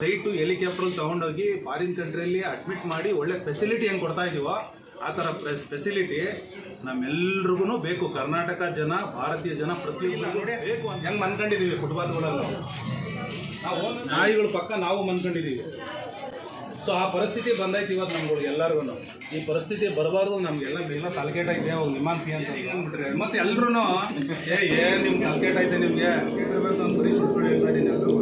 Flight ಹೆಲಿಕಾಪ್ಟ್ರಲ್ಲಿ ತೊಗೊಂಡೋಗಿ foreign ಕಂಟ್ರಿಯಲ್ಲಿ admit ಮಾಡಿ ಒಳ್ಳೆ ಫೆಸಿಲಿಟಿ ಏನು ಕೊಡ್ತಾ ಇದೀವೋ ಆ ಥರ ಫೆಸಿಲಿಟಿ ನಮ್ಮೆಲ್ರಿಗೂ ಬೇಕು. ಕರ್ನಾಟಕ ಜನ, ಭಾರತೀಯ ಜನ ಪ್ರತಿಯೊಬ್ಬರು ಬೇಕು ಅಂತ ಹೆಂಗೆ ಮನ್ಕೊಂಡಿದ್ದೀವಿ. ಫುಟ್ಪಾತ್ಗಳಲ್ಲೂ ನಾವು ನಾಯಿಗಳು ಪಕ್ಕ ನಾವು ಮನ್ಕೊಂಡಿದ್ದೀವಿ. ಸೊ ಆ ಪರಿಸ್ಥಿತಿ ಬಂದೈತಿ ಇವತ್ತು ನಮ್ಗಳು ಎಲ್ಲರಿಗೂ. ಈ ಪರಿಸ್ಥಿತಿ ಬರಬಾರ್ದು. ನಮಗೆಲ್ಲ ತಲೆಕೆಟ್ ಐತೆ ಅವಾಗ ನಿಮಾನ್ಸಿ ಅಂತ ಹಿಂಗಂದ್ಬಿಟ್ರೆ ಮತ್ತೆ ಎಲ್ಲರೂ ನಿಮ್ಗೆ ತಲೆಕೆಟ್ ಐತೆ, ನಿಮಗೆ ಇರಬೇಕು ಅಂತ ಬರೀ ಸುಳ್ಳು ಹೇಳ್ತಾ ಇದ್ದೀನಿ ಎಲ್ಲರೂ.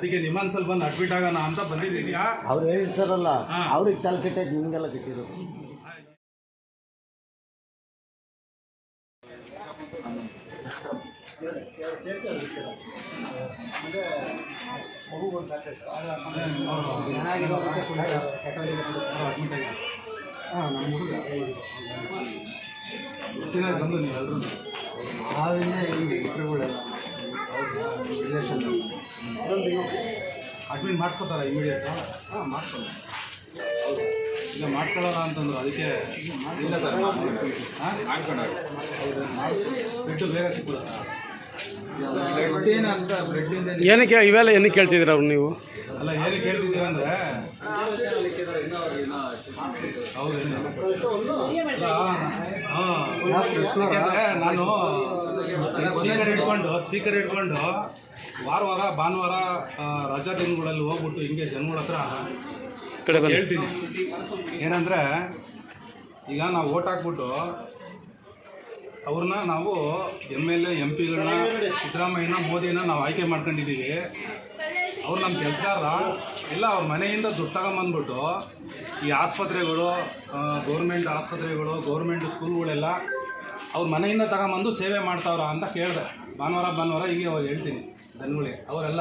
ಅದಕ್ಕೆ ನಿಮಾನ್ಸಲ್ಲಿ ಬಂದು ಅಡ್ಮಿಟ್ ಆಗೋಣ ಅಂತ ಬಂದಿದ್ದೀನಿ. ಅವ್ರು ಹೇಳ್ತಾರಲ್ಲ, ಅವ್ರಿಗೆ ತಲೆಕೆಟ್ಟೈತೆ, ನಿಮಗೆಲ್ಲ ಕೆಟ್ಟಿರೋದು. ಬಂದು ನೀವೆಲ್ಲರೂ ಅಡ್ಮಿಟ್ ಮಾಡಿಸ್ಕೊತಾರ ಇಮಿಡಿಯೇಟ್? ಮಾಡಿಸ್ಕೊಳ್ಳ. ಇಲ್ಲ ಮಾಡಿಸ್ಕೊಳ್ಳಲ್ಲ ಅಂತಂದ್ರು, ಅದಕ್ಕೆ ಇಲ್ಲ ಸರ್ ಮಾಡ್ಕೊಂಡು ಬ್ರೆಡ್ ಬೇಗ ಸಿಕ್ಬಿಡುತ್ತಾ? ಬ್ರೆಡ್ ಏನಂತ ಬ್ರೆಡ್ಡಿಂದ ಏನಕ್ಕೆ ಇವೆಲ್ಲ ಏನಕ್ಕೆ ಕೇಳ್ತಿದ್ದೀರ ಅವ್ರು ನೀವು? ಅಲ್ಲ ಏನಕ್ಕೆ ಕೇಳ್ತಿದ್ದೀವಿ ಅಂದರೆ ಹೌದೇನು ನಾನು ಸ್ಪೀಕರ್ ಇಟ್ಕೊಂಡು ವಾರವಾಗ ಭಾನುವಾರ ರಜಾ ದಿನಗಳಲ್ಲಿ ಹೋಗ್ಬಿಟ್ಟು ಹಿಂಗೆ ಜನಗಳ ಹತ್ರ ಹೇಳ್ತೀನಿ. ಏನಂದರೆ ಈಗ ನಾವು ಓಟ್ ಹಾಕ್ಬಿಟ್ಟು ಅವ್ರನ್ನ ನಾವು MLA MP ಗಳನ್ನ ಸಿದ್ದರಾಮಯ್ಯನ ಮೋದಿನ ನಾವು ಆಯ್ಕೆ ಮಾಡ್ಕೊಂಡಿದ್ದೀವಿ. ಅವ್ರು ನಮ್ಮ ಕೆಲಸಗಾರ ಎಲ್ಲ ಅವ್ರ ಮನೆಯಿಂದ ದುಡ್ಡು ತಗೊಂಬಂದ್ಬಿಟ್ಟು ಈ ಆಸ್ಪತ್ರೆಗಳು, ಗೌರ್ಮೆಂಟ್ ಆಸ್ಪತ್ರೆಗಳು, ಗೌರ್ಮೆಂಟ್ ಸ್ಕೂಲ್ಗಳೆಲ್ಲ ಅವ್ರ ಮನೆಯಿಂದ ತಗೊಂಬಂದು ಸೇವೆ ಮಾಡ್ತಾವ್ರ ಅಂತ ಕೇಳಿದೆ. ಭಾನುವಾರ ಹಿಂಗೆ ಅವಾಗ ಹೇಳ್ತೀನಿ ಜನಗಳಿಗೆ. ಅವರೆಲ್ಲ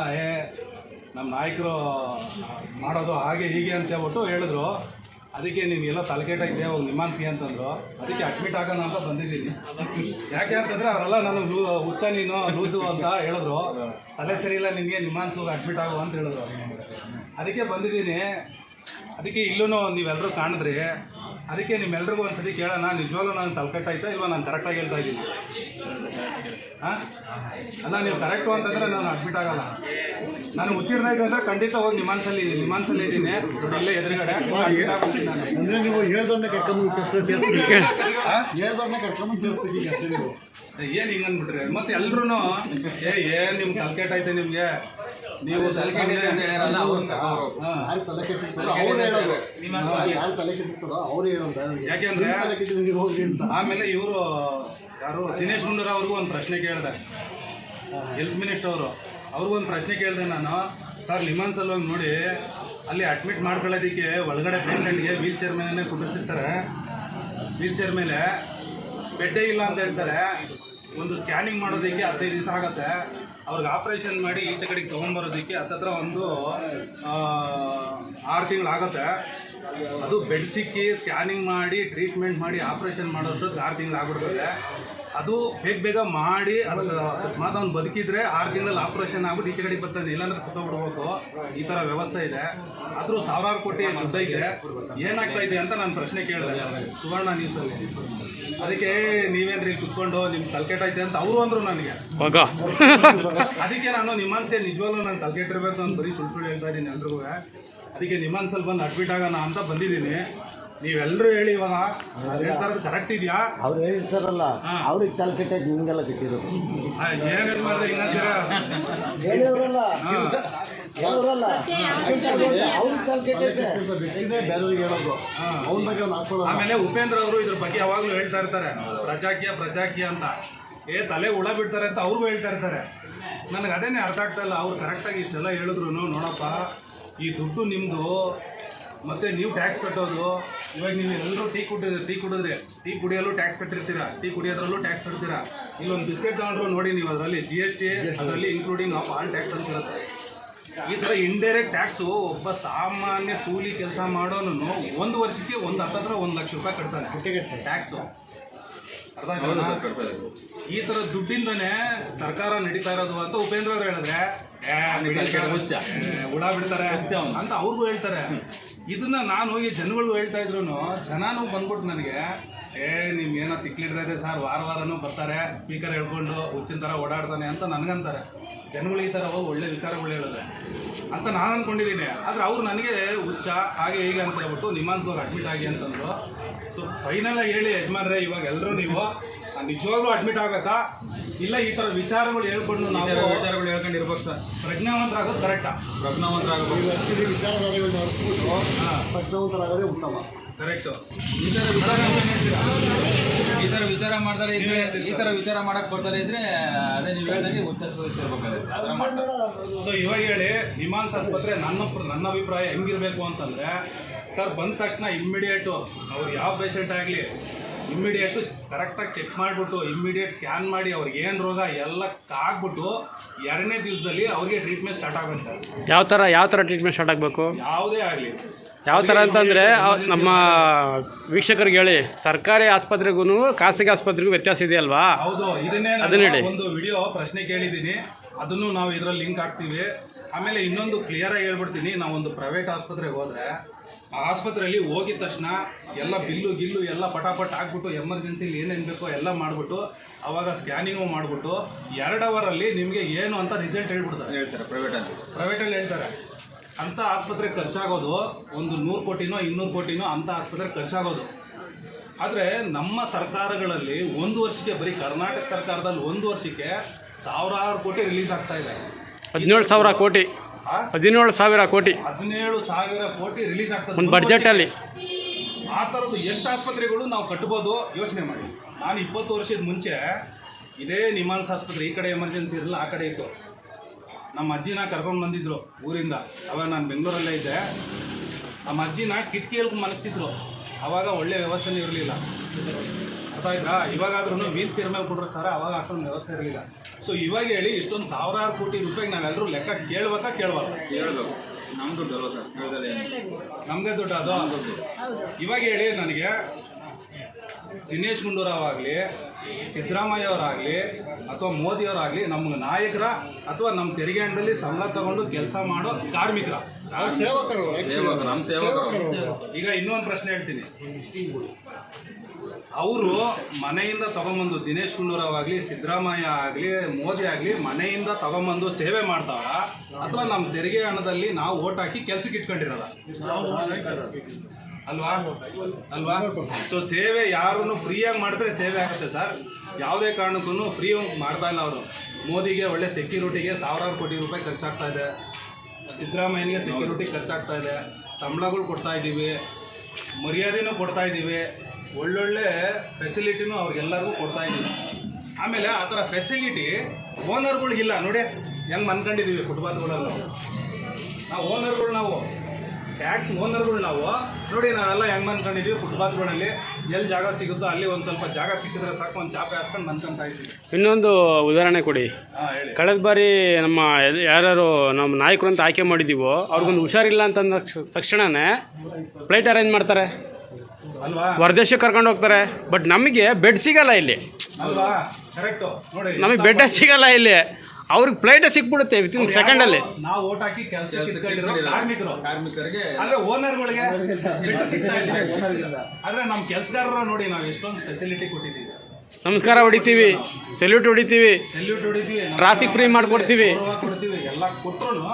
ನಮ್ಮ ನಾಯಕರು ಮಾಡೋದು ಹಾಗೆ ಹೀಗೆ ಅಂತ ಹೇಳ್ಬಿಟ್ಟು ಹೇಳಿದ್ರು. ಅದಕ್ಕೆ ನಿಮಗೆಲ್ಲ ತಲೆಕೆಟ್ಟೈತೆ ಹೋಗಿ ನಿಮಾನ್ಸಿ ಅಂತಂದ್ರು. ಅದಕ್ಕೆ ಅಡ್ಮಿಟ್ ಆಗೋಣ ಅಂತ ಬಂದಿದ್ದೀನಿ. ಯಾಕೆ ಅಂತಂದರೆ ಅವರೆಲ್ಲ ನನಗೆ ಹುಚ್ಚ ನೀನು ಲೂಸು ಅಂತ ಹೇಳಿದ್ರು. ತಲೆ ಸರಿ ಇಲ್ಲ ನಿನಗೆ, ನಿಮಾನ್ಸು ಅಡ್ಮಿಟ್ ಆಗು ಅಂತ ಹೇಳಿದ್ರು. ಅದಕ್ಕೆ ಬಂದಿದ್ದೀನಿ. ಅದಕ್ಕೆ ಇಲ್ಲೂ ನೀವೆಲ್ಲರೂ ಕಾಣಿದ್ರಿ. ಅದಕ್ಕೆ ನಿಮ್ಮೆಲ್ರಿಗೂ ಒಂದು ಸತಿ ಕೇಳೋಣ, ನಿಜವಾಗ್ಲೂ ನಾನು ತಲೆಕೆಟ್ಟೈತೆ ಇಲ್ವಾ, ನಾನು ಕರೆಕ್ಟಾಗಿ ಹೇಳ್ತಾ ಇದ್ದೀನಿ? ಹಾಂ ಅಲ್ಲ, ನೀವು ಕರೆಕ್ಟು ಅಂತಂದರೆ ನಾನು ಅಡ್ಮಿಟ್ ಆಗಲ್ಲ. ನಾನು ಮುಚ್ಚಿಡ್ದಾಯ್ತು ಅಂದರೆ ಖಂಡಿತ ಹೋಗಿ ನಿಮಾನ್ಸಲ್ಲಿ ಇದ್ದೀನಿ, ಇಲ್ಲೇ ಎದುರುಗಡೆ ಅಡ್ಮಿಟ್ ಆಗ್ಬಿಡ್ತೀನಿ ನಾನು. ಅಂದರೆ ನೀವು ಹೇಳ್ದವ್ರನ್ನ ಕರ್ಕೊಂಬಂದು ಏನು ಹಿಂಗೆ ಅಂದ್ಬಿಟ್ರಿ ಮತ್ತೆ ಎಲ್ಲರೂ ಏನು ನಿಮ್ಗೆ ತಲೆಕೆಟ್ ಐತೆ, ನಿಮಗೆ ನೀವು ಯಾಕೆಂದ್ರೆ ಆಮೇಲೆ ಇವರು ಯಾರು ದಿನೇಶ್ ಗುಂಡೂರಾವ್ ಅವ್ರಿಗೂ ಒಂದು ಪ್ರಶ್ನೆ ಕೇಳಿದೆ, ಹೆಲ್ತ್ ಮಿನಿಸ್ಟರ್ ಅವರು. ಅವ್ರಿಗೂ ಒಂದು ಪ್ರಶ್ನೆ ಕೇಳಿದೆ ನಾನು. ಸರ್ ನಿಮಾನ್ಸಲ್ಲಿ ಹೋಗಿ ನೋಡಿ, ಅಲ್ಲಿ ಅಡ್ಮಿಟ್ ಮಾಡ್ಕೊಳ್ಳೋದಕ್ಕೆ ಒಳಗಡೆ ಪೇಷೆಂಟ್ಗೆ ವೀಲ್ ಚೇರ್ ಮೇಲೆ ಕುಂಡಿಸಿರ್ತಾರೆ. ವೀಲ್ ಚೇರ್ ಮೇಲೆ ಬೆಡ್ಡೇ ಇಲ್ಲ ಅಂತ ಹೇಳ್ತಾರೆ. ಒಂದು ಸ್ಕ್ಯಾನಿಂಗ್ ಮಾಡೋದಕ್ಕೆ 15 ದಿವಸ ಆಗುತ್ತೆ. ಅವ್ರಿಗೆ ಆಪ್ರೇಷನ್ ಮಾಡಿ ಈಚೆ ಕಡೆಗೆ ತೊಗೊಂಬರೋದಕ್ಕೆ ಹತ್ತತ್ರ ಒಂದು 6 ತಿಂಗಳಾಗುತ್ತೆ. ಅದು ಬೆಡ್ ಸಿಕ್ಕಿ ಸ್ಕ್ಯಾನಿಂಗ್ ಮಾಡಿ ಟ್ರೀಟ್ಮೆಂಟ್ ಮಾಡಿ ಆಪ್ರೇಷನ್ ಮಾಡೋಷ್ಟೊತ್ತಿಗೆ 6 ತಿಂಗಳು ಆಗ್ಬಿಡ್ತದೆ. ಅದು ಬೇಗ ಮಾಡಿ ಅಕಸ್ಮಾತ್ ಅವ್ನು ಬದುಕಿದ್ರೆ 6 ತಿಂಗಳಲ್ಲಿ ಆಪ್ರೇಷನ್ ಆಗ್ಬಿಟ್ಟು ಈಚೆ ಕಡೆಗೆ ಬರ್ತಾನೆ, ಇಲ್ಲಾಂದ್ರೆ ಸುತ್ತೋಗ್ಬಿಡ್ಬೇಕು. ಈ ಥರ ವ್ಯವಸ್ಥೆ ಇದೆ. ಆದರೂ 1000 ಕೋಟಿ ದುಡ್ಡೈತೆ. ಏನಾಗ್ತಾ ಇದೆ ಅಂತ ನಾನು ಪ್ರಶ್ನೆ ಕೇಳಿದೆ ಸುವರ್ಣ ನ್ಯೂಸಲ್ಲಿ. ಅದಕ್ಕೆ ನೀವೇನ್ರಿ ಕುತ್ಕೊಂಡು ನಿಮ್ಗೆ ತಲೆಕೆಟ್ಟೈತೆ ಅಂತ ಅವರು ಅಂದರು ನನಗೆ. ಅದಕ್ಕೆ ನಾನು ನಿಮಾನ್ಸ್ಗೆ ನಿಜವಾಗ್ಲೂ ನಾನು ತಲೆಕೆಟ್ಟಿರ್ಬೇಕು ಅಂತ ಬರೀ ಸುಳ್ಳು ಹೇಳ್ತಾ ಇದ್ದೀನಿ ಎಲ್ರಿಗೂ. ಅದಕ್ಕೆ ನಿಮಾನ್ಸಲ್ಲಿ ಬಂದು ಅಡ್ಮಿಟ್ ಆಗೋಣ ಅಂತ ಬಂದಿದ್ದೀನಿ. ನೀವೆಲ್ಲರೂ ಹೇಳಿ ಇವಾಗ ಹೇಳ್ತಾರ ಕರೆಕ್ಟ್ ಇದೆಯಾ? ಅವ್ರು ಹೇಳ್ತಾರಲ್ಲ, ಅವ್ರಿಗೆ ತಲೆಕೆಟ್ಟೈತೆ, ನಿಮಗೆಲ್ಲ ಕೆಟ್ಟಿರೋದು. ಏನೇನು ಮಾಡಿದ್ರೆ ಹಿಂಗಂತೀರ? ಹೇಳಿವ್ರಲ್ಲ ಅವ್ರಿಗೆ ತಲೆಕೆಟ್ಟೈತೆ. ಆಮೇಲೆ ಉಪೇಂದ್ರ ಅವರು ಇದ್ರ ಬಗ್ಗೆ ಯಾವಾಗಲೂ ಹೇಳ್ತಾ ಇರ್ತಾರೆ, ಪ್ರಜಾಕೀಯ ಅಂತ. ತಲೆ ಹುಳ ಬಿಡ್ತಾರೆ ಅಂತ ಅವ್ರಿಗೂ ಹೇಳ್ತಾ ಇರ್ತಾರೆ. ನನಗೆ ಅದೇನೇ ಅರ್ಥ ಆಗ್ತಾ ಇಲ್ಲ. ಅವ್ರು ಕರೆಕ್ಟಾಗಿ ಇಷ್ಟೆಲ್ಲ ಹೇಳಿದ್ರು, ನೋಡಪ್ಪ ಈ ದುಡ್ಡು ನಿಮ್ಮದು, ಮತ್ತು ನೀವು ಟ್ಯಾಕ್ಸ್ ಕಟ್ಟೋದು. ಇವಾಗ ನೀವು ಎಲ್ಲರೂ ಟೀ ಕುಡಿದ್ರೆ ಟೀ ಕುಡಿಯಲು ಟ್ಯಾಕ್ಸ್ ಕಟ್ಟಿರ್ತೀರಾ, ಟೀ ಕುಡಿಯೋದ್ರಲ್ಲೂ ಟ್ಯಾಕ್ಸ್ ಕಟ್ತೀರಾ. ಇಲ್ಲೊಂದು ಬಿಸ್ಕೆಟ್ ತಗೊಂಡ್ರು ನೋಡಿ ನೀವು, ಅದರಲ್ಲಿ GST, ಅದರಲ್ಲಿ ಇನ್ಕ್ಲೂಡಿಂಗ್ ಆಫ್ ಆಲ್ ಟ್ಯಾಕ್ಸ್ ಅಂತ ಇರುತ್ತೆ. ಈ ಥರ ಇಂಡೈರೆಕ್ಟ್ ಟ್ಯಾಕ್ಸು ಒಬ್ಬ ಸಾಮಾನ್ಯ ಕೂಲಿ ಕೆಲಸ ಮಾಡೋನು 1 ವರ್ಷಕ್ಕೆ ಹತ್ತತ್ರ 1 ಲಕ್ಷ ರೂಪಾಯಿ ಕಟ್ತಾನೆ ಟ್ಯಾಕ್ಸು. ಅರ್ಥ ಆಯ್ತು? ಈ ಥರ ದುಡ್ಡಿಂದನೇ ಸರ್ಕಾರ ನಡೀತಾ ಇರೋದು ಅಂತ ಉಪೇಂದ್ರ ಅವರು ಹೇಳಿದ್ರೆ ಹುಳ ಬಿಡ್ತಾರೆ ಅಂತ ಅವ್ರಿಗೂ ಹೇಳ್ತಾರೆ. ಇದನ್ನ ನಾನು ಹೋಗಿ ಜನಗಳು ಹೇಳ್ತಾ ಇದ್ರು, ಜನನೂ ಬಂದ್ಬಿಟ್ಟು ನನಗೆ ನಿಮ್ಗೇನೋ ತಿಕ್ಲಿಡ್ತಾ ಸರ್, ವಾರನೂ ಬರ್ತಾರೆ, ಸ್ಪೀಕರ್ ಹೇಳ್ಕೊಂಡು ಹುಚ್ಚಿನ ಥರ ಓಡಾಡ್ತಾನೆ ಅಂತ ನನಗಂತಾರೆ. ಜನಗಳು ಈ ಥರ ಹೋಗಿ ಒಳ್ಳೆ ವಿಚಾರಗಳು ಹೇಳಿದ್ರೆ ಅಂತ ನಾನು ಅಂದ್ಕೊಂಡಿದ್ದೀನಿ. ಆದರೆ ಅವ್ರು ನನಗೆ ಹುಚ್ಚ ಹಾಗೆ ಹೀಗೆ ಅಂತ ಹೇಳ್ಬಿಟ್ಟು ನಿಮ್ಮಾನ್ಸ್ಗೋಗಿ ಅಡ್ಮಿಟ್ ಆಗಿ ಅಂತಂದರು. ಸೊ ಫೈನಲಾಗಿ ಹೇಳಿ ಯಜಮಾನ್ರೆ, ಇವಾಗ ಎಲ್ಲರೂ ನೀವು ನಿಜವಾಗ್ಲೂ ಅಡ್ಮಿಟ್ ಆಗಬೇಕಾ, ಇಲ್ಲ ಈ ಥರ ವಿಚಾರಗಳು ಹೇಳ್ಕೊಂಡು ನಾವು ವಿಚಾರಗಳು ಹೇಳ್ಕೊಂಡಿರ್ಬೇಕು ಸರ್. ಪ್ರಜ್ಞಾವಂತರಾಗೋದು ಕರೆಕ್ಟಾ? ಪ್ರಜ್ಞಾವಂತರಾಗಬೇಕು. ಆ್ಯಕ್ಚುಲಿ ವಿಚಾರಧಾರೆಗಳು ನಡೆಸ್ಬಿಟ್ಟು ಪ್ರಜ್ಞಾವಂತರಾಗೋದೇ ಉತ್ತಮ. ಕರೆಕ್ಟು. ಈ ಥರ ವಿಚಾರ ಮಾಡ್ತಾರೆ ಇದ್ರೆ, ಈ ಥರ ವಿಚಾರ ಮಾಡಕ್ ಬರ್ತಾರೆ ಇದ್ರೆ ಅದೇ ನೀವು ಹೇಳ್ದಂಗೆ ಉಚ್ಚರಿಸಬೇಕಾಗುತ್ತೆ, ಆ ಥರ ಮಾಡ್ತಾರೆ. ಸೊ ಇವಾಗ ಹೇಳಿ, ನಿಮಾನ್ಸ್ ಆಸ್ಪತ್ರೆ ನನ್ನ ಅಭಿಪ್ರಾಯ ಹೆಂಗಿರಬೇಕು ಅಂತಂದರೆ, ಸರ್ ಬಂದ ತಕ್ಷಣ ಇಮ್ಮಿಡಿಯೇಟು ಅವ್ರು ಯಾವ ಪೇಷಂಟ್ ಆಗಲಿ ಇಮ್ಮಿಡಿಯೇಟು ಕರೆಕ್ಟಾಗಿ ಚೆಕ್ ಮಾಡಿಬಿಟ್ಟು ಇಮ್ಮಿಡಿಯೇಟ್ ಸ್ಕ್ಯಾನ್ ಮಾಡಿ ಅವ್ರಿಗೆ ಏನು ರೋಗ ಎಲ್ಲ ಆಗ್ಬಿಟ್ಟು 2ನೇ ದಿವಸದಲ್ಲಿ ಅವ್ರಿಗೆ ಟ್ರೀಟ್ಮೆಂಟ್ ಸ್ಟಾರ್ಟ್ ಆಗಬೇಕು ಸರ್. ಯಾವ ಥರ ಟ್ರೀಟ್ಮೆಂಟ್ ಸ್ಟಾರ್ಟ್ ಆಗಬೇಕು? ಯಾವುದೇ ಆಗಲಿ ಯಾವ ಥರ ಅಂತಂದರೆ ನಮ್ಮ ವೀಕ್ಷಕರಿಗೆ ಹೇಳಿ, ಸರ್ಕಾರಿ ಆಸ್ಪತ್ರೆಗೂ ಖಾಸಗಿ ಆಸ್ಪತ್ರೆಗೂ ವ್ಯತ್ಯಾಸ ಇದೆಯಲ್ವಾ? ಹೌದು, ಇದನ್ನೇ ಅದನ್ನ ಹೇಳಿ. ಒಂದು ವಿಡಿಯೋ ಪ್ರಶ್ನೆ ಕೇಳಿದ್ದೀನಿ, ಅದನ್ನು ನಾವು ಇದರಲ್ಲಿ ಲಿಂಕ್ ಹಾಕ್ತೀವಿ. ಆಮೇಲೆ ಇನ್ನೊಂದು ಕ್ಲಿಯರಾಗಿ ಹೇಳ್ಬಿಡ್ತೀನಿ, ನಾವೊಂದು ಪ್ರೈವೇಟ್ ಆಸ್ಪತ್ರೆಗೆ ಹೋದರೆ ಆ ಆಸ್ಪತ್ರೆಯಲ್ಲಿ ಹೋಗಿದ ತಕ್ಷಣ ಎಲ್ಲ ಬಿಲ್ಲು ಎಲ್ಲ ಪಟಾಪಟ್ ಹಾಕ್ಬಿಟ್ಟು ಎಮರ್ಜೆನ್ಸಿಲಿ ಏನೇನು ಬೇಕೋ ಎಲ್ಲ ಮಾಡಿಬಿಟ್ಟು ಅವಾಗ ಸ್ಕ್ಯಾನಿಂಗು ಮಾಡಿಬಿಟ್ಟು 2 ಅವರಲ್ಲಿ ನಿಮಗೆ ಏನು ಅಂತ ರಿಸಲ್ಟ್ ಹೇಳ್ತಾರೆ ಪ್ರೈವೇಟಲ್ಲಿ ಹೇಳ್ತಾರೆ. ಅಂಥ ಆಸ್ಪತ್ರೆಗೆ ಖರ್ಚಾಗೋದು ಒಂದು 100 ಕೋಟಿನೋ 200 ಕೋಟಿನೋ ಅಂಥ ಆಸ್ಪತ್ರೆಗೆ ಖರ್ಚಾಗೋದು. ಆದರೆ ನಮ್ಮ ಸರ್ಕಾರಗಳಲ್ಲಿ 1 ವರ್ಷಕ್ಕೆ, ಬರೀ ಕರ್ನಾಟಕ ಸರ್ಕಾರದಲ್ಲಿ 1 ವರ್ಷಕ್ಕೆ 1000 ಕೋಟಿ ರಿಲೀಸ್ ಆಗ್ತಾ ಇದೆ. 17,000 ಕೋಟಿ 17,000 ಕೋಟಿ 17,000 ಕೋಟಿ ರಿಲೀಸ್ ಆಗ್ತದೆ ಒಂದು ಬಡ್ಜೆಟಲ್ಲಿ. ಆ ಥರದ್ದು ಎಷ್ಟು ಆಸ್ಪತ್ರೆಗಳು ನಾವು ಕಟ್ಬೋದು ಯೋಚನೆ ಮಾಡಿ. ನಾನು 20 ವರ್ಷದ ಮುಂಚೆ ಇದೇ ನಿಮಾನ್ಸ್ ಆಸ್ಪತ್ರೆ, ಈ ಕಡೆ ಎಮರ್ಜೆನ್ಸಿ ಇರಲಿಲ್ಲ, ಆ ಕಡೆ ಇತ್ತು. ನಮ್ಮ ಅಜ್ಜಿನ ಕರ್ಕೊಂಡು ಬಂದಿದ್ರು ಊರಿಂದ, ಅವಾಗ ನಾನು ಬೆಂಗಳೂರಲ್ಲೇ ಇದ್ದೆ. ನಮ್ಮ ಅಜ್ಜಿನ ಕಿಟಕಿಯಲ್ಲಿ ಮಲಗಿಸಿದ್ರು, ಆವಾಗ ಒಳ್ಳೆ ವ್ಯವಸ್ಥೆನೇ ಇರಲಿಲ್ಲ, ಗೊತ್ತಾಯ್ತಾ? ಇವಾಗಾದ್ರೂ ವೀಲ್ ಚೇರ್ ಮೇಲೆ ಕೊಡ್ರೆ ಸರ್, ಅವಾಗ ಅಷ್ಟೊಂದು ವ್ಯವಸ್ಥೆ ಇರಲಿಲ್ಲ. ಸೊ ಇವಾಗ ಹೇಳಿ, ಇಷ್ಟೊಂದು 1000 ಕೋಟಿ ರೂಪಾಯಿಗೆ ನಾವೆಲ್ಲರೂ ಲೆಕ್ಕ ಕೇಳ್ಬೇಕಾ ಹೇಳ್ಬೇಕು. ನಮ್ಮ ದುಡ್ಡು ಅಲ್ವ ಸರ್, ನಮ್ಮದೇ ದುಡ್ಡು ಅದು. ಇವಾಗ ಹೇಳಿ, ನನಗೆ ದಿನೇಶ್ ಗುಂಡೂರಾವ್ ಆಗಲಿ, ಸಿದ್ದರಾಮಯ್ಯ ಅವರಾಗಲಿ ಅಥವಾ ಮೋದಿಯವರಾಗಲಿ ನಮ್ಗೆ ನಾಯಕರ ಅಥವಾ ನಮ್ಮ ತೆರಿಗೆ ಹಣದಲ್ಲಿ ಸಂಬಳ ತಗೊಂಡು ಕೆಲಸ ಮಾಡೋ ಕಾರ್ಮಿಕರ, ನಮ್ಮ ಸೇವಕರು. ಈಗ ಇನ್ನೊಂದು ಪ್ರಶ್ನೆ ಹೇಳ್ತೀನಿ. ಅವರು ಮನೆಯಿಂದ ತಗೊಂಬಂದು, ದಿನೇಶ್ ಗುಂಡೂರಾವ್ ಆಗಲಿ, ಸಿದ್ದರಾಮಯ್ಯ ಆಗಲಿ, ಮೋದಿ ಆಗಲಿ ಮನೆಯಿಂದ ತಗೊಂಬಂದು ಸೇವೆ ಮಾಡ್ತಾರ ಅಥವಾ ನಮ್ಮ ತೆರಿಗೆ ಹಣದಲ್ಲಿ ನಾವು ಓಟ್ ಹಾಕಿ ಕೆಲ್ಸಕ್ಕೆ ಇಟ್ಕೊಂಡಿರೋದ? ಅಲ್ವಾ? ಸೊ ಸೇವೆ ಯಾರನ್ನು ಫ್ರೀಯಾಗಿ ಮಾಡಿದ್ರೆ ಸೇವೆ ಆಗುತ್ತೆ ಸರ್. ಯಾವುದೇ ಕಾರಣಕ್ಕೂ ಫ್ರೀ ಮಾಡ್ತಾ ಇಲ್ಲ ಅವರು. ಮೋದಿಗೆ ಒಳ್ಳೆ ಸೆಕ್ಯೂರಿಟಿಗೆ 1000 ಕೋಟಿ ರೂಪಾಯಿ ಖರ್ಚಾಗ್ತಾ ಇದೆ, ಸಿದ್ದರಾಮಯ್ಯನಿಗೆ ಸೆಕ್ಯೂರಿಟಿ ಖರ್ಚಾಗ್ತಾ ಇದೆ, ಸಂಬಳಗಳು ಕೊಡ್ತಾ ಇದ್ದೀವಿ, ಮರ್ಯಾದೆನೂ ಕೊಡ್ತಾ ಇದ್ದೀವಿ, ಒಳ್ಳೊಳ್ಳೆ ಫೆಸಿಲಿಟಿನೂ ಅವ್ರಿಗೆಲ್ಲರಿಗೂ ಕೊಡ್ತಾ ಇದ್ದೀವಿ. ಆಮೇಲೆ ಆ ಥರ ಫೆಸಿಲಿಟಿ ಓನರ್ಗಳಿಗಿಲ್ಲ ನೋಡಿ. ಹೆಂಗೆ ಅನ್ಕೊಂಡಿದ್ದೀವಿ ಫುಟ್ಪಾತ್ಗಳಲ್ಲಿ ನಾವು ಓನರ್ಗಳು, ನಾವು ಟ್ಯಾಕ್ಸ್ ಓನರ್ಗಳು ನಾವು ನೋಡಿ. ನಾವೆಲ್ಲ ಹೆಂಗೆ ಅನ್ಕೊಂಡಿದ್ದೀವಿ, ಫುಟ್ಪಾತ್ಗಳಲ್ಲಿ ಎಲ್ಲಿ ಜಾಗ ಸಿಗುತ್ತೋ ಅಲ್ಲಿ ಒಂದು ಸ್ವಲ್ಪ ಜಾಗ ಸಿಕ್ಕಿದ್ರೆ ಸಾಕು, ಒಂದು ಚಾಪೆ ಹಾಸ್ಕೊಂಡು ಮನ್ಕೊಂತ ಇದ್ದೀವಿ. ಇನ್ನೊಂದು ಉದಾಹರಣೆ ಕೊಡಿ. ಹೇಳಿ. ಕಳೆದ ಬಾರಿ ನಮ್ಮ ಯಾರು ನಮ್ಮ ನಾಯಕರು ಅಂತ ಆಯ್ಕೆ ಮಾಡಿದ್ದೀವೋ ಅವ್ರಿಗೊಂದು ಹುಷಾರಿಲ್ಲ ಅಂತಂದ ತಕ್ಷಣವೇ ಫ್ಲೈಟ್ ಅರೇಂಜ್ ಮಾಡ್ತಾರೆ ಅಲ್ವಾ, ಹೊರದೇಶಕ್ಕೆ ಕರ್ಕೊಂಡು ಹೋಗ್ತಾರೆ. ಬಟ್ ನಮಗೆ ಬೆಡ್ ಸಿಗಲ್ಲ ಇಲ್ಲಿ, ಅಲ್ವಾ? ಕರೆಕ್ಟು ನೋಡಿ, ನಮಗೆ ಬೆಡ್ಡೇ ಸಿಗಲ್ಲ ಇಲ್ಲಿ. ಅವ್ರಿಗೆ ಫ್ಲೈಟೇ ಸಿಕ್ಬಿಡುತ್ತೆ ವಿತಿನ್ ಸೆಕೆಂಡಲ್ಲಿ. ನಾವು ಓಟ್ ಹಾಕಿ ಕಾರ್ಮಿಕರಿಗೆ, ಆದ್ರೆ ಓನರ್ಗಳಿಗೆ ಆದ್ರೆ ನಮ್ಮ ಕೆಲಸಗಾರರ ನೋಡಿ ನಾವು ಎಷ್ಟೊಂದು ಫೆಸಿಲಿಟಿ ಕೊಟ್ಟಿದ್ದೀವಿ. ನಮಸ್ಕಾರ ಹೊಡಿತೀವಿ, ಸೆಲ್ಯೂಟ್ ಹೊಡಿತೀವಿ, ಟ್ರಾಫಿಕ್ ಫ್ರೀ ಮಾಡಿಕೊಡ್ತೀವಿ, ಎಲ್ಲ ಕೊಟ್ಟರು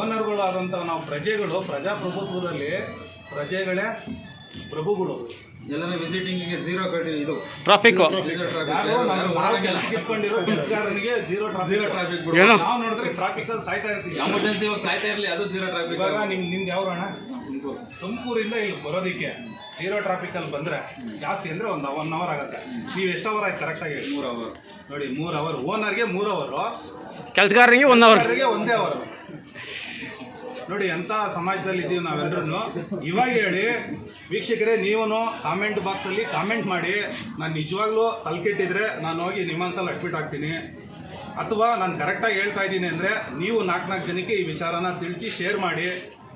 ಓನರ್ಗಳು ಆದಂಥ ನಾವು ಪ್ರಜೆಗಳು, ಪ್ರಜಾಪ್ರಭುತ್ವದಲ್ಲಿ ಪ್ರಜೆಗಳೇ ಪ್ರಭುಗಳು. ಎಲ್ಲರೂ ವಿಸಿಟಿಂಗಿಗೆ 0 ಕೋಟಿ ಇದು ಟ್ರಾಫಿಕ್ ಇಟ್ಕೊಂಡಿರೋ ಕೆಲಸಗಾರನಿಗೆ 0 ಟ್ರಾಫಿಕ್. ಏನೋ ನಾವು ನೋಡಿದ್ರೆ ಟ್ರಾಫಿಕ್ ಅಲ್ಲಿ ಸಾಯ್ತಾ ಇರ್ತೀವಿ. ಎಮರ್ಜೆನ್ಸಿ ಸಾಯ್ತಾ ಇರಲಿ, ಅದು 0 ಟ್ರಾಫಿಕ್. ಇವಾಗ ನಿಮ್ದು ಯಾವ ಅಣ್ಣ? ತುಮಕೂರಿಂದ ಇಲ್ಲಿ ಬರೋದಕ್ಕೆ 0 ಟ್ರಾಫಿಕ್ ಅಲ್ಲಿ ಬಂದ್ರೆ ಜಾಸ್ತಿ ಅಂದ್ರೆ ಒಂದು 1 ಅವರ್ ಆಗುತ್ತೆ. ನೀವು ಎಷ್ಟು ಅವರ್ ಆಯ್ತು ಕರೆಕ್ಟಾಗಿ? 3 ಅವರ್ ನೋಡಿ. 3 ಅವರ್ ಓನರ್ಗೆ, 3 ಅವರು ಕೆಲಸಗಾರರಿಗೆ 1 ಅವರ್, 1 ಅವರ್. ನೋಡಿ ಎಂಥ ಸಮಾಜದಲ್ಲಿ ಇದ್ದೀವಿ ನಾವೆಲ್ಲರೂ. ಇವಾಗ ಹೇಳಿ ವೀಕ್ಷಕರೇ, ನೀವು ಕಾಮೆಂಟ್ ಬಾಕ್ಸಲ್ಲಿ ಕಾಮೆಂಟ್ ಮಾಡಿ, ನಾನು ನಿಜವಾಗ್ಲೂ ತಲೆಕೆಟ್ಟಿದ್ರೆ ನಾನು ಹೋಗಿ ನಿಮ್ಮಾನ್ಸಲ್ಲಿ ಅಡ್ಮಿಟ್ ಆಗ್ತೀನಿ, ಅಥವಾ ನಾನು ಕರೆಕ್ಟಾಗಿ ಹೇಳ್ತಾ ಇದ್ದೀನಿ ಅಂದರೆ ನೀವು 4 ಜನಕ್ಕೆ ಈ ವಿಚಾರನ ತಿಳಿಸಿ ಶೇರ್ ಮಾಡಿ.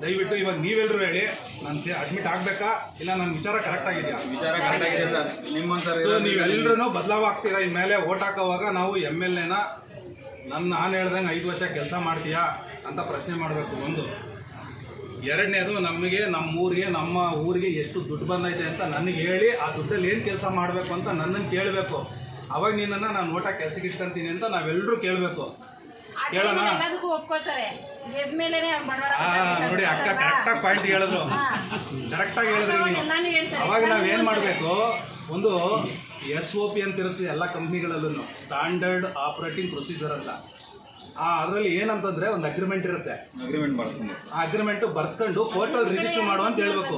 ದಯವಿಟ್ಟು ಇವಾಗ ನೀವೆಲ್ಲರೂ ಹೇಳಿ, ನಾನು ಅಡ್ಮಿಟ್ ಆಗಬೇಕಾ ಇಲ್ಲ ನನ್ನ ವಿಚಾರ ಕರೆಕ್ಟಾಗಿದೆಯಾ? ವಿಚಾರ ಕರೆಕ್ಟಾಗಿದೆ ಸರ್. ನಿಮ್ಮಂತಾರೆ ಸೊ ನೀವೆಲ್ಲರೂ ಬದಲಾವಾಗ್ತೀರಾ. ಇನ್ಮೇಲೆ ಓಟ್ ಹಾಕೋವಾಗ ನಾವು MLAನ ನಾನು ಹೇಳ್ದಂಗೆ 5 ವರ್ಷ ಕೆಲಸ ಮಾಡ್ತೀಯಾ ಅಂತ ಪ್ರಶ್ನೆ ಮಾಡಬೇಕು. ಒಂದು ಎರಡನೇದು ನಮಗೆ ನಮ್ಮ ಊರಿಗೆ ಎಷ್ಟು ದುಡ್ಡು ಬಂದೈತೆ ಅಂತ ನನಗೆ ಹೇಳಿ ಆ ದುಡ್ಡಲ್ಲಿ ಏನು ಕೆಲಸ ಮಾಡಬೇಕು ಅಂತ ನನ್ನನ್ನು ಕೇಳಬೇಕು. ಅವಾಗ ನಿನ್ನನ್ನು ನಾನು ಓಟ ಕೆಲಸಕ್ಕೆ ಇಟ್ಕೊಂತೀನಿ ಅಂತ ನಾವೆಲ್ಲರೂ ಕೇಳಬೇಕು. ಕೇಳೋಣ? ನೋಡಿ ಅಕ್ಕ ಕರೆಕ್ಟಾಗಿ ಪಾಯಿಂಟ್ ಹೇಳಿದ್ರು, ಕರೆಕ್ಟಾಗಿ ಹೇಳಿದ್ರಿ ನೀವು. ಅವಾಗ ನಾವೇನು ಮಾಡಬೇಕು, ಒಂದು SOP ಅಂತ ಇರುತ್ತೆ ಎಲ್ಲ ಕಂಪ್ನಿಗಳಲ್ಲೂ, ಸ್ಟ್ಯಾಂಡರ್ಡ್ ಆಪರೇಟಿಂಗ್ ಪ್ರೊಸೀಜರ್ ಅಂತ. ಅದರಲ್ಲಿ ಏನಂತಂದ್ರೆ ಒಂದು ಅಗ್ರಿಮೆಂಟ್ ಇರುತ್ತೆ. ಅಗ್ರಿಮೆಂಟ್ ಮಾಡ್ಕೊಂಡು ಆ ಅಗ್ರಿಮೆಂಟ್ ಬರ್ಸ್ಕೊಂಡು ಕೋರ್ಟಲ್ಲಿ ರಿಜಿಸ್ಟರ್ ಮಾಡುವ ಅಂತ ಹೇಳ್ಬೇಕು.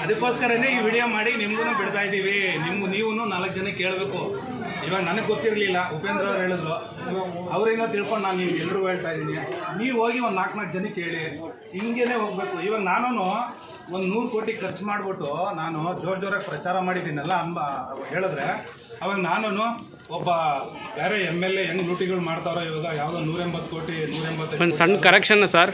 ಅದಕ್ಕೋಸ್ಕರನೇ ಈ ವಿಡಿಯೋ ಮಾಡಿ ನಿಮ್ಗೂ ಬಿಡ್ತಾ ಇದ್ದೀವಿ. ನೀವು 4 ಜನ ಕೇಳಬೇಕು. ಇವಾಗ ನನಗೆ ಗೊತ್ತಿರಲಿಲ್ಲ, ಉಪೇಂದ್ರ ಅವ್ರು ಹೇಳಿದ್ರು, ಅವರಿಂದ ತಿಳ್ಕೊಂಡು ನಾನು ನಿಮ್ಗೆ ಎಲ್ಲರೂ ಹೇಳ್ತಾ ಇದ್ದೀನಿ. ನೀವು ಹೋಗಿ ಒಂದು 4 ಜನಕ್ಕೆ ಹೇಳಿ, ಹಿಂಗೇನೆ ಹೋಗ್ಬೇಕು. ಇವಾಗ ನಾನು ಒಂದು 100 ಕೋಟಿ ಖರ್ಚು ಮಾಡಿಬಿಟ್ಟು ನಾನು ಜೋರಾಗಿ ಪ್ರಚಾರ ಮಾಡಿದ್ದೀನಲ್ಲ ಹೇಳಿದ್ರೆ, ಅವಾಗ ನಾನು ಒಬ್ಬ ಬೇರೆ MLA ಹೆಂಗ್ ಲೂಟಿಗಳು ಮಾಡ್ತಾರೋ ಇವಾಗ ಯಾವುದೋ 180 ಕೋಟಿ 185 ಒಂದು ಸಣ್ಣ ಕರೆಕ್ಷನ್ ಸರ್.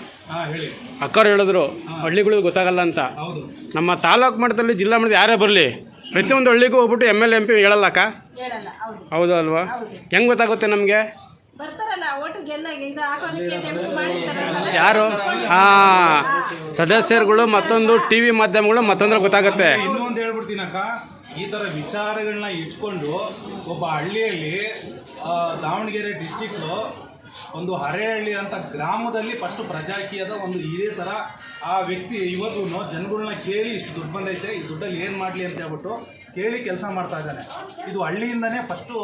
ಹೇಳಿ. ಅಕ್ಕವ್ರು ಹೇಳಿದ್ರು ಹಳ್ಳಿಗಳಿಗೆ ಗೊತ್ತಾಗಲ್ಲ ಅಂತ. ಹೌದು. ನಮ್ಮ ತಾಲೂಕು ಮಟ್ಟದಲ್ಲಿ ಜಿಲ್ಲಾ ಮಟ್ಟದಲ್ಲಿ ಯಾರೇ ಬರಲಿ ಪ್ರತಿಯೊಂದು ಹಳ್ಳಿಗೂ ಹೋಗ್ಬಿಟ್ಟು MLA MP ಹೇಳಲ್ಲ ಅಕ್ಕ? ಹೌದು ಅಲ್ವಾ? ಹೆಂಗೆ ಗೊತ್ತಾಗುತ್ತೆ ನಮಗೆ? ಯಾರು ಸದಸ್ಯರುಗಳು ಮತ್ತೊಂದು TV ಮಾಧ್ಯಮಗಳು ಮತ್ತೊಂದ್ರೆ ಗೊತ್ತಾಗುತ್ತೆ. ಇನ್ನೊಂದು ಹೇಳ್ಬಿಡ್ತೀನಕ್ಕ, ಈ ಥರ ವಿಚಾರಗಳನ್ನ ಇಟ್ಕೊಂಡು ಒಬ್ಬ ಹಳ್ಳಿಯಲ್ಲಿ ದಾವಣಗೆರೆ ಡಿಸ್ಟಿಕ್ಕು ಒಂದು ಹರೇಹಳ್ಳಿ ಅಂತ ಗ್ರಾಮದಲ್ಲಿ ಫಸ್ಟ್ ಪ್ರಜಾಕೀಯದ ಒಂದು ಇದೇ ಥರ ಆ ವ್ಯಕ್ತಿ ಇವತ್ತು ಜನಗಳನ್ನ ಕೇಳಿ ಇಷ್ಟು ದುಡ್ಡು ಬಂದೈತೆ, ಈ ದುಡ್ಡಲ್ಲಿ ಏನು ಮಾಡಲಿ ಅಂತ ಹೇಳ್ಬಿಟ್ಟು ಕೇಳಿ ಕೆಲಸ ಮಾಡ್ತಾ ಇದ್ದಾನೆ. ಇದು ಹಳ್ಳಿಯಿಂದನೇ ಫಸ್ಟು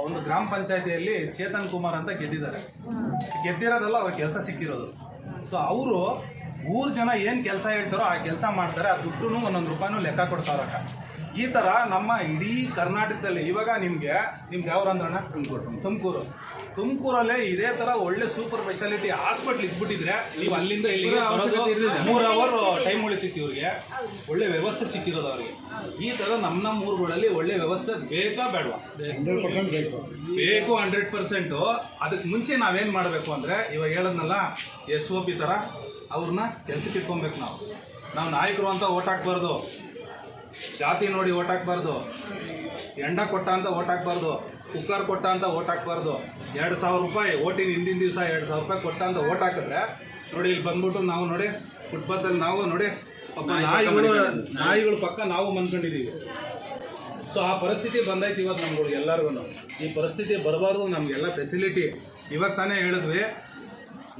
ಒಂದು ಗ್ರಾಮ ಪಂಚಾಯತಿಯಲ್ಲಿ ಚೇತನ್ ಕುಮಾರ್ ಅಂತ ಗೆದ್ದಿದ್ದಾರೆ. ಗೆದ್ದಿರೋದಲ್ಲ, ಅವ್ರ ಕೆಲಸ ಸಿಕ್ಕಿರೋದು. ಸೊ ಅವರು ಊರು ಜನ ಏನು ಕೆಲಸ ಹೇಳ್ತಾರೋ ಆ ಕೆಲಸ ಮಾಡ್ತಾರೆ. ಆ ದುಡ್ಡು 1 ರೂಪಾಯಿನೂ ಲೆಕ್ಕ ಕೊಡ್ತಾರಕ್ಕ. ಈ ಥರ ನಮ್ಮ ಇಡೀ ಕರ್ನಾಟಕದಲ್ಲಿ ಇವಾಗ ನಿಮ್ಗೆ ಯಾವ್ರು ಅಂದ್ರಣ್ಣ? ತುಮಕೂರಲ್ಲೇ ಇದೇ ಥರ ಒಳ್ಳೆ ಸೂಪರ್ ಸ್ಪೆಷಾಲಿಟಿ ಹಾಸ್ಪಿಟ್ಲ್ ಇದ್ಬಿಟ್ಟಿದ್ರೆ ನೀವು ಅಲ್ಲಿಂದ ಇಲ್ಲಿಗೆ ಬರೋದು 3 ಅವರ್ ಟೈಮ್ ಉಳಿತಿತ್ತು. ಇವ್ರಿಗೆ ಒಳ್ಳೆ ವ್ಯವಸ್ಥೆ ಸಿಕ್ಕಿರೋದು ಅವ್ರಿಗೆ. ಈ ಥರ ನಮ್ಮ ಊರುಗಳಲ್ಲಿ ಒಳ್ಳೆ ವ್ಯವಸ್ಥೆ ಬೇಕಾ ಬೇಡವಾ? ಬೇಕು 100%. ಅದಕ್ಕೆ ಮುಂಚೆ ನಾವೇನು ಮಾಡಬೇಕು ಅಂದರೆ, ಇವಾಗ ಹೇಳದ್ನಲ್ಲ SOP ಥರ ಅವ್ರನ್ನ ಕೆಲ್ಸಕ್ಕೆ ಇಟ್ಕೊಬೇಕು. ನಾವು ನಾಯಕರು ಅಂತ ಓಟ್ ಹಾಕ್ಬಾರ್ದು, ಜಾತಿ ನೋಡಿ ಓಟ್ ಹಾಕ್ಬಾರ್ದು, ಎಂಡ ಕೊಟ್ಟ ಅಂತ ಓಟ್ ಹಾಕ್ಬಾರ್ದು, ಕುಕ್ಕರ್ ಕೊಟ್ಟ ಅಂತ ಓಟ್ ಹಾಕ್ಬಾರ್ದು. 2,000 ರೂಪಾಯಿ ಓಟಿನ ಹಿಂದಿನ ದಿವಸ 2,000 ರೂಪಾಯಿ ಕೊಟ್ಟ ಅಂತ ಓಟ್ ಹಾಕಿದ್ರೆ ನೋಡಿ, ಇಲ್ಲಿ ಬಂದ್ಬಿಟ್ಟು ನಾವು ನೋಡಿ ಫುಟ್ಪಾತಲ್ಲಿ ನಾವು ನೋಡಿ ಪಾಪ ನಾಯಿಗಳು ಪಕ್ಕ ನಾವು ಮನ್ಕೊಂಡಿದ್ದೀವಿ. ಸೊ ಆ ಪರಿಸ್ಥಿತಿ ಬಂದೈತಿ ಇವತ್ತು ನಮ್ಗಳು ಎಲ್ಲರಿಗೂ. ಈ ಪರಿಸ್ಥಿತಿ ಬರಬಾರ್ದು. ನಮಗೆಲ್ಲ ಫೆಸಿಲಿಟಿ ಇವಾಗ ತಾನೇ ಹೇಳಿದ್ವಿ.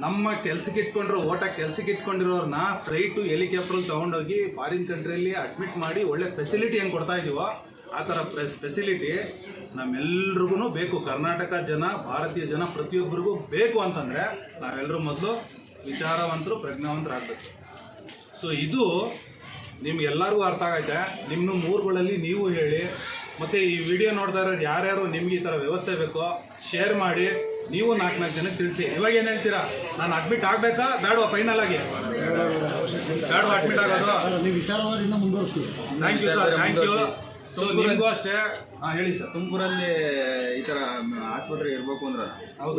ನಮ್ಮ ಕೆಲ್ಸಕ್ಕೆ ಇಟ್ಕೊಂಡ್ರು ಕೆಲ್ಸಕ್ಕೆ ಇಟ್ಕೊಂಡಿರೋರನ್ನ ಫ್ಲೈಟು ಹೆಲಿಕಾಪ್ಟ್ರಲ್ಲಿ ತೊಗೊಂಡೋಗಿ ಫಾರಿನ್ ಕಂಟ್ರಿಯಲ್ಲಿ ಅಡ್ಮಿಟ್ ಮಾಡಿ ಒಳ್ಳೆ ಫೆಸಿಲಿಟಿ ಹೆಂಗೆ ಕೊಡ್ತಾ ಇದೀವೋ ಆ ಥರ ಫೆಸಿಲಿಟಿ ನಮ್ಮೆಲ್ರಿಗೂ ಬೇಕು. ಕರ್ನಾಟಕ ಜನ, ಭಾರತೀಯ ಜನ ಪ್ರತಿಯೊಬ್ಬರಿಗೂ ಬೇಕು ಅಂತಂದರೆ ನಾವೆಲ್ಲರೂ ಮೊದಲು ವಿಚಾರವಂತರು, ಪ್ರಜ್ಞಾವಂತರಾಗಬೇಕು. ಸೊ ಇದು ನಿಮ್ಗೆಲ್ಲರಿಗೂ ಅರ್ಥ ಆಗೈತೆ. ನಿಮ್ಮ ಊರುಗಳಲ್ಲಿ ನೀವು ಹೇಳಿ. ಮತ್ತು ಈ ವಿಡಿಯೋ ನೋಡ್ತಾ ಇರೋರು ಯಾರ್ಯಾರು ನಿಮ್ಗೆ ಈ ಥರ ವ್ಯವಸ್ಥೆ ಬೇಕೋ ಶೇರ್ ಮಾಡಿ. ನೀವು 4 ಜನಕ್ಕೆ ತಿಳಿಸಿ. ಇವಾಗ ಏನು ಹೇಳ್ತೀರಾ? ನಾನು ಅಡ್ಮಿಟ್ ಆಗಬೇಕಾ ಬೇಡವಾ? ಫೈನಲ್ ಆಗಿ ಬೇಡವಾ ಅಡ್ಮಿಟ್ ಆಗೋದು? Thank you sir, thank you. So ನಿಮಗೂ ಅಷ್ಟೇ. ಹೇಳಿ ಸರ್. ತುಮಕೂರಲ್ಲಿ ಈ ಥರ ಆಸ್ಪತ್ರೆ ಇರಬೇಕು ಅಂದ್ರೆ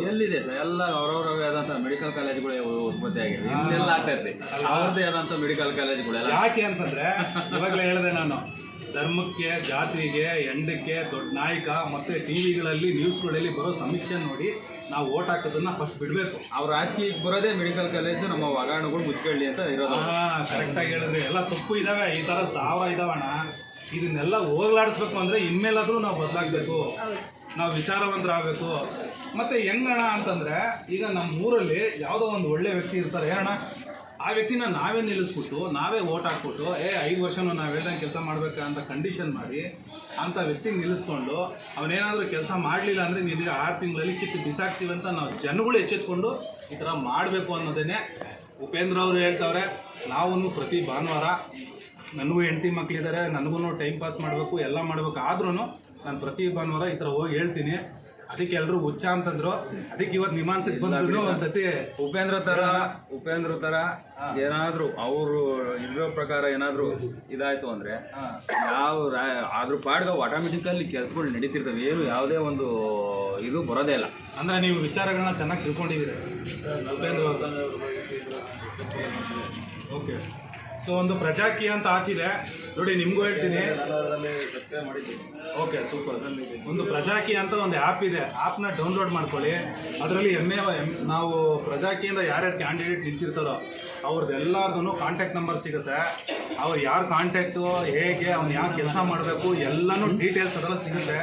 ಎಲ್ಲಿದೆ ಸರ್? ಎಲ್ಲ ಅವರವರವೇ ಆದಂಥ ಮೆಡಿಕಲ್ ಕಾಲೇಜುಗಳು ಉತ್ಪತ್ತಿ ಆಗಿದೆ. ಇಲ್ಲೆಲ್ಲ ಆಗ್ತಾ ಇರ್ತೀವಿ ಅವ್ರದ್ದೇ ಆದಂಥ ಮೆಡಿಕಲ್ ಕಾಲೇಜುಗಳೆಲ್ಲ. ಯಾಕೆ ಅಂತಂದರೆ ಇವಾಗಲೇ ಹೇಳಿದೆ ನಾನು, ಧರ್ಮಕ್ಕೆ, ಜಾತಿಗೆ, ಎಂಡಕ್ಕೆ ದೊಡ್ಡ ನಾಯಕ ಮತ್ತು ಟಿವಿಗಳಲ್ಲಿ ನ್ಯೂಸ್ಗಳಲ್ಲಿ ಬರೋ ಸಮೀಕ್ಷೆ ನೋಡಿ ನಾವು ಓಟ್ ಹಾಕೋದನ್ನ ಫಸ್ಟ್ ಬಿಡಬೇಕು. ಅವ್ರು ರಾಜಕೀಯಕ್ಕೆ ಬರೋದೇ ಮೆಡಿಕಲ್ ಕಾಲೇಜು ನಮ್ಮ ಹಗರಣಗಳು ಮುಚ್ಕೊಳ್ಳಿ ಅಂತ ಇರೋದು. ಕರೆಕ್ಟಾಗಿ ಹೇಳಿದ್ರೆ ಎಲ್ಲ ತಪ್ಪು ಇದ್ದಾವೆ. ಈ ಥರ 1000 ಇದಾವಣ್ಣ. ಇದನ್ನೆಲ್ಲ ಹೋಗ್ಲಾಡಿಸ್ಬೇಕು ಅಂದರೆ ಇನ್ಮೇಲಾದರೂ ನಾವು ಬದಲಾಗಬೇಕು, ನಾವು ವಿಚಾರವಂತರಾಗಬೇಕು. ಮತ್ತು ಹೆಂಗಣ ಅಂತಂದರೆ, ಈಗ ನಮ್ಮ ಊರಲ್ಲಿ ಯಾವುದೋ ಒಂದು ಒಳ್ಳೆ ವ್ಯಕ್ತಿ ಇರ್ತಾರೆ ಏನಣ್ಣ, ಆ ವ್ಯಕ್ತಿನ ನಾವೇ ನಿಲ್ಲಿಸ್ಬಿಟ್ಟು ನಾವೇ ಓಟ್ ಹಾಕ್ಬಿಟ್ಟು 5 ವರ್ಷನೂ ನಾವು ಹೇಳ್ದಂಗೆ ಕೆಲಸ ಮಾಡಬೇಕಾ ಅಂತ ಕಂಡೀಷನ್ ಮಾಡಿ ಅಂಥ ವ್ಯಕ್ತಿಗೆ ನಿಲ್ಲಿಸ್ಕೊಂಡು ಅವನೇನಾದರೂ ಕೆಲಸ ಮಾಡಲಿಲ್ಲ ಅಂದರೆ ನಿನಗೆ 6 ತಿಂಗಳಲ್ಲಿ ಕಿತ್ತು ಬಿಸಾಕ್ತೀವಿ ಅಂತ ನಾವು ಜನಗಳು ಎಚ್ಚೆತ್ಕೊಂಡು ಈ ಥರ ಮಾಡಬೇಕು ಅನ್ನೋದೇ ಉಪೇಂದ್ರ ಅವರು ಹೇಳ್ತವ್ರೆ. ನಾವು ಪ್ರತಿ ಭಾನುವಾರ, ನನಗೂ ಹೆಂಡತಿ ಮಕ್ಕಳಿದ್ದಾರೆ, ನನಗೂ ಟೈಮ್ ಪಾಸ್ ಮಾಡಬೇಕು, ಎಲ್ಲ ಮಾಡಬೇಕು. ಆದ್ರೂ ನಾನು ಪ್ರತಿ ಭಾನುವಾರ ಈ ಥರ ಹೋಗಿ ಹೇಳ್ತೀನಿ. ಅದಕ್ಕೆ ಎಲ್ಲರೂ ಹುಚ್ಚ ಅಂತಂದ್ರು. ಅದಕ್ಕೆ ಇವತ್ತು ನಿಮಾನ್ಸಕ್ಕೆ ಬಂದ್ರು. ಒಂದ್ಸತಿ ಉಪೇಂದ್ರ ತರ ಏನಾದ್ರು ಅವರು ಇರೋ ಪ್ರಕಾರ ಏನಾದ್ರು ಇದಾಯ್ತು ಅಂದ್ರೆ ಅದ್ರ ಪಾಡ್ಗೆ ಆಟೋಮೆಟಿಕಲ್ಲಿ ಕೆಲಸಗಳು ನಡೀತಿರ್ತವೆ. ಏನು ಯಾವುದೇ ಒಂದು ಇದು ಬರೋದೇ ಇಲ್ಲ. ಅಂದ್ರೆ ನೀವು ವಿಚಾರಗಳನ್ನ ಚೆನ್ನಾಗಿ ತಿಳ್ಕೊಂಡಿದ್ದೀರಿ ಉಪೇಂದ್ರ. ಓಕೆ. ಸೊ ಒಂದು ಪ್ರಜಾಕೀಯ ಅಂತ ಹಾಕಿದೆ ನೋಡಿ, ನಿಮಗೂ ಹೇಳ್ತೀನಿ. Okay, super. ಒಂದು ಪ್ರಜಾಕೀಯ ಅಂತ ಒಂದು ಆ್ಯಪ್ ಇದೆ, ಆ್ಯಪ್ನ ಡೌನ್ಲೋಡ್ ಮಾಡ್ಕೊಳ್ಳಿ. ಅದರಲ್ಲಿ ನಾವು ಪ್ರಜಾಕೀಯಿಂದ ಯಾರ್ಯಾರು ಕ್ಯಾಂಡಿಡೇಟ್ ನಿಂತಿರ್ತಾರೋ ಅವ್ರದ್ದೆಲ್ಲರದ್ದು ಕಾಂಟ್ಯಾಕ್ಟ್ ನಂಬರ್ ಸಿಗುತ್ತೆ. ಅವ್ರು ಯಾರು ಕಾಂಟ್ಯಾಕ್ಟು, ಹೇಗೆ, ಅವ್ನು ಯಾವ ಕೆಲಸ ಮಾಡಬೇಕು ಎಲ್ಲನೂ ಡೀಟೇಲ್ಸ್ ಅದೆಲ್ಲ ಸಿಗುತ್ತೆ.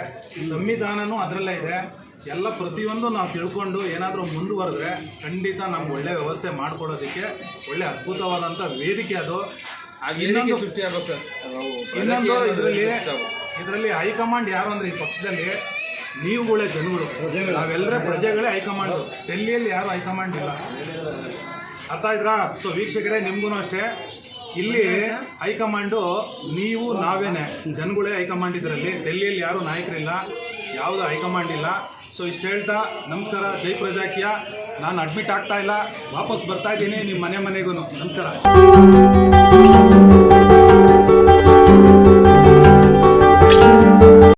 ಸಂವಿಧಾನನೂ ಅದರಲ್ಲೇ ಇದೆ. ಎಲ್ಲ ಪ್ರತಿಯೊಂದು ನಾವು ತಿಳ್ಕೊಂಡು ಏನಾದರೂ ಮುಂದುವರೆದ್ರೆ ಖಂಡಿತ ನಮ್ಗೆ ಒಳ್ಳೆ ವ್ಯವಸ್ಥೆ ಮಾಡ್ಕೊಡೋದಕ್ಕೆ ಒಳ್ಳೆ ಅದ್ಭುತವಾದಂಥ ವೇದಿಕೆ ಅದು. ಇನ್ನೊಂದು ಇನ್ನೊಂದು ಇದರಲ್ಲಿ ಹೈಕಮಾಂಡ್ ಯಾರು ಅಂದರೆ ಈ ಪಕ್ಷದಲ್ಲಿ ನೀವುಗಳೇ ಜನಗಳು, ನಾವೆಲ್ಲರೇ ಪ್ರಜೆಗಳೇ ಹೈಕಮಾಂಡು. ಡೆಲ್ಲಿಯಲ್ಲಿ ಯಾರು ಹೈಕಮಾಂಡ್ ಇಲ್ಲ, ಅರ್ಥ ಆಯ್ತಾ? ಸೊ ವೀಕ್ಷಕರೇ, ನಿಮಗೂ ಅಷ್ಟೇ, ಇಲ್ಲಿ ಹೈಕಮಾಂಡು ನೀವು ನಾವೇನೆ, ಜನಗಳೇ ಹೈಕಮಾಂಡ್. ಇದರಲ್ಲಿ ಡೆಲ್ಲಿಯಲ್ಲಿ ಯಾರು ನಾಯಕರಿಲ್ಲ, ಯಾವುದು ಹೈಕಮಾಂಡ್ ಇಲ್ಲ. ಸೊ ಇಷ್ಟು ಹೇಳ್ತಾ ನಮಸ್ಕಾರ. ಜೈ ಪ್ರಜಾಕೀಯ. ನಾನು ಅಡ್ಮಿಟ್ ಆಗ್ತಾ ಇಲ್ಲ, ವಾಪಸ್ ಬರ್ತಾ ಇದ್ದೀನಿ ನಿಮ್ಮ ಮನೆಗೂ. ನಮಸ್ಕಾರ.